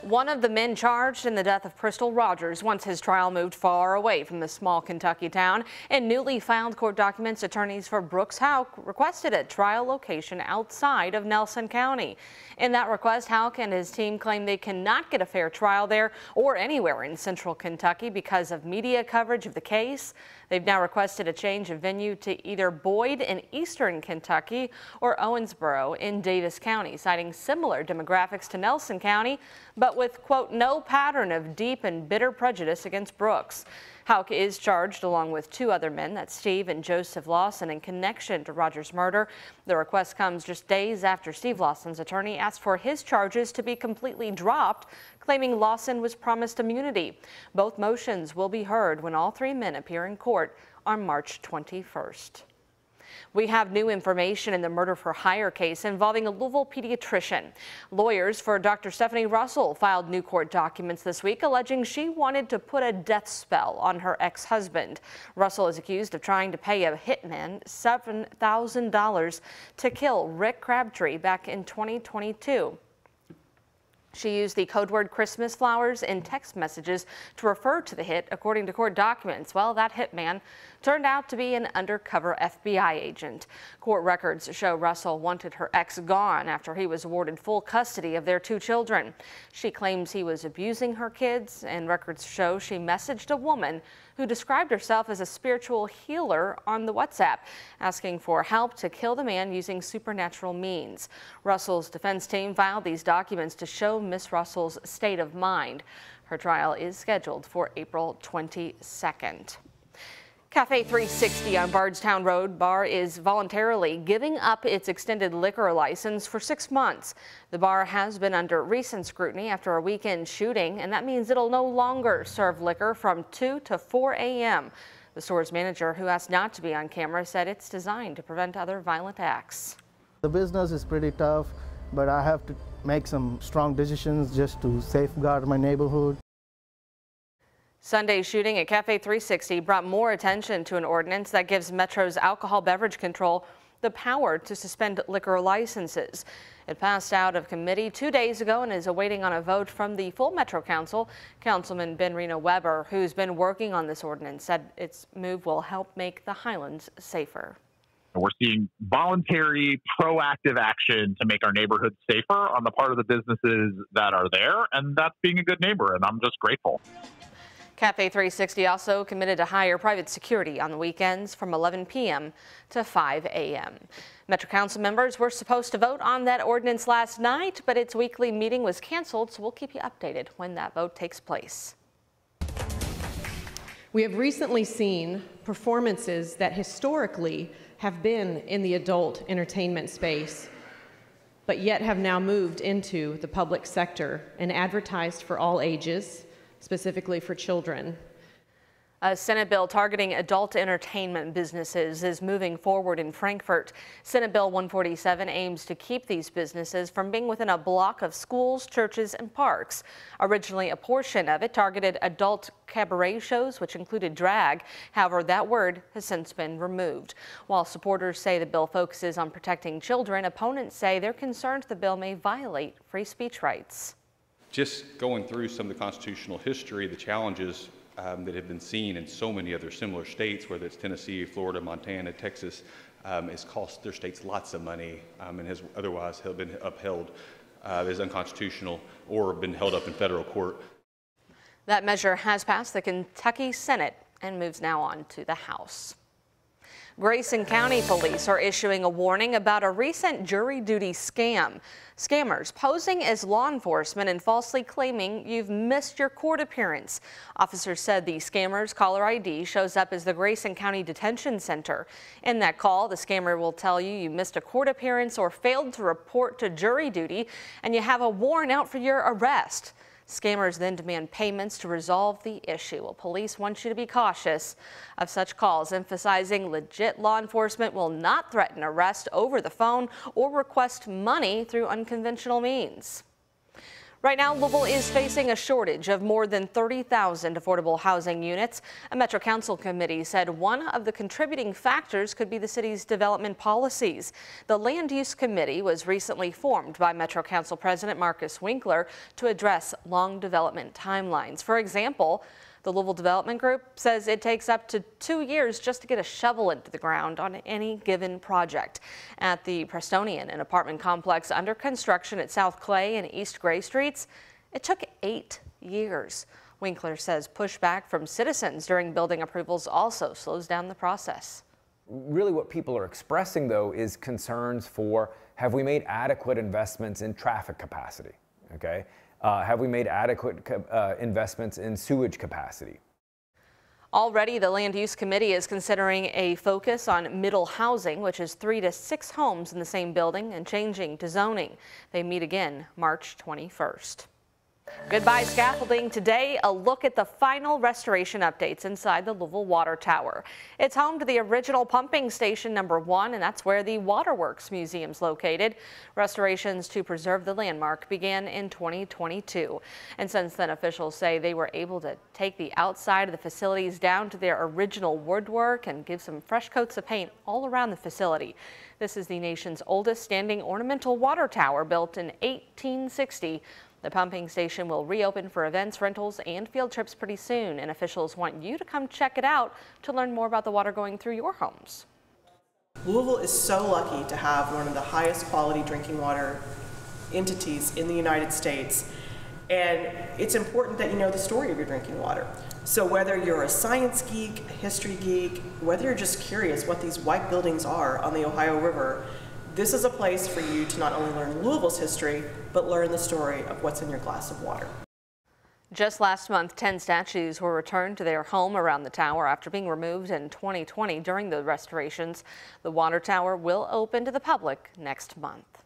One of the men charged in the death of Crystal Rogers wants his trial moved far away from the small Kentucky town. In newly filed court documents, attorneys for Brooks Houck requested a trial location outside of Nelson County. In that request, Houck and his team claim they cannot get a fair trial there or anywhere in central Kentucky because of media coverage of the case. They've now requested a change of venue to either Boyd in eastern Kentucky or Owensboro in Davis County, citing similar demographics to Nelson County, but with, quote, no pattern of deep and bitter prejudice against Brooks. Houck is charged along with two other men, that's Steve and Joseph Lawson, in connection to Rogers' murder. The request comes just days after Steve Lawson's attorney asked for his charges to be completely dropped, claiming Lawson was promised immunity. Both motions will be heard when all three men appear in court on March 21st. We have new information in the murder-for-hire case involving a Louisville pediatrician. Lawyers for Dr. Stephanie Russell filed new court documents this week alleging she wanted to put a death spell on her ex-husband. Russell is accused of trying to pay a hitman $7,000 to kill Rick Crabtree back in 2022. She used the code word Christmas flowers in text messages to refer to the hit, according to court documents. Well, that hitman turned out to be an undercover FBI agent. Court records show Russell wanted her ex gone after he was awarded full custody of their two children. She claims he was abusing her kids, and records show she messaged a woman who described herself as a spiritual healer on the WhatsApp, asking for help to kill the man using supernatural means. Russell's defense team filed these documents to show Miss Russell's state of mind. Her trial is scheduled for April 22nd. Cafe 360 on Bardstown Road Bar is voluntarily giving up its extended liquor license for 6 months. The bar has been under recent scrutiny after a weekend shooting, and that means it'll no longer serve liquor from 2 to 4 a.m. The store's manager, who asked not to be on camera, said it's designed to prevent other violent acts. The business is pretty tough, but I have to make some strong decisions just to safeguard my neighborhood. Sunday's shooting at Cafe 360 brought more attention to an ordinance that gives Metro's alcohol beverage control the power to suspend liquor licenses. It passed out of committee 2 days ago and is awaiting on a vote from the full Metro Council. Councilman Ben Reno Weber, who's been working on this ordinance, said its move will help make the Highlands safer. We're seeing voluntary, proactive action to make our neighborhoods safer on the part of the businesses that are there, and that's being a good neighbor, and I'm just grateful. Cafe 360 also committed to hire private security on the weekends from 11 p.m. to 5 a.m. Metro Council members were supposed to vote on that ordinance last night, but its weekly meeting was canceled, so we'll keep you updated when that vote takes place. We have recently seen performances that historically have been in the adult entertainment space, but yet have now moved into the public sector and advertised for all ages, specifically for children. A Senate bill targeting adult entertainment businesses is moving forward in Frankfort. Senate Bill 147 aims to keep these businesses from being within a block of schools, churches, and parks. Originally, a portion of it targeted adult cabaret shows, which included drag. However, that word has since been removed. While supporters say the bill focuses on protecting children, opponents say they're concerned the bill may violate free speech rights. Just going through some of the constitutional history, the challenges that have been seen in so many other similar states, whether it's Tennessee, Florida, Montana, Texas, has cost their states lots of money and has otherwise been upheld as unconstitutional or been held up in federal court. That measure has passed the Kentucky Senate and moves now on to the House. Grayson County Police are issuing a warning about a recent jury duty scam. Scammers posing as law enforcement and falsely claiming you've missed your court appearance. Officers said the scammer's caller ID shows up as the Grayson County Detention Center. In that call, the scammer will tell you you missed a court appearance or failed to report to jury duty and you have a warrant out for your arrest. Scammers then demand payments to resolve the issue. Well, police want you to be cautious of such calls, emphasizing legit law enforcement will not threaten arrest over the phone or request money through unconventional means. Right now, Louisville is facing a shortage of more than 30,000 affordable housing units. A Metro Council committee said one of the contributing factors could be the city's development policies. The Land Use Committee was recently formed by Metro Council President Marcus Winkler to address long development timelines. For example, the Louisville Development Group says it takes up to 2 years just to get a shovel into the ground on any given project. At the Prestonian, an apartment complex under construction at South Clay and East Gray Streets, it took 8 years. Winkler says pushback from citizens during building approvals also slows down the process. Really what people are expressing, though, is concerns for, have we made adequate investments in traffic capacity? Okay. Have we made adequate investments in sewage capacity? Already, the Land Use Committee is considering a focus on middle housing, which is 3 to 6 homes in the same building, and changing to zoning. They meet again March 21st. Goodbye scaffolding. Today, a look at the final restoration updates inside the Louisville Water Tower. It's home to the original pumping station #1, and that's where the Waterworks Museum is located. Restorations to preserve the landmark began in 2022. And since then, officials say they were able to take the outside of the facilities down to their original woodwork and give some fresh coats of paint all around the facility. This is the nation's oldest standing ornamental water tower, built in 1860. The pumping station will reopen for events, rentals, and field trips pretty soon, and officials want you to come check it out to learn more about the water going through your homes. Louisville is so lucky to have one of the highest quality drinking water entities in the United States, and it's important that you know the story of your drinking water. So whether you're a science geek, a history geek, whether you're just curious what these white buildings are on the Ohio River, this is a place for you to not only learn Louisville's history, but learn the story of what's in your glass of water. Just last month, 10 statues were returned to their home around the tower after being removed in 2020 during the restorations. The water tower will open to the public next month.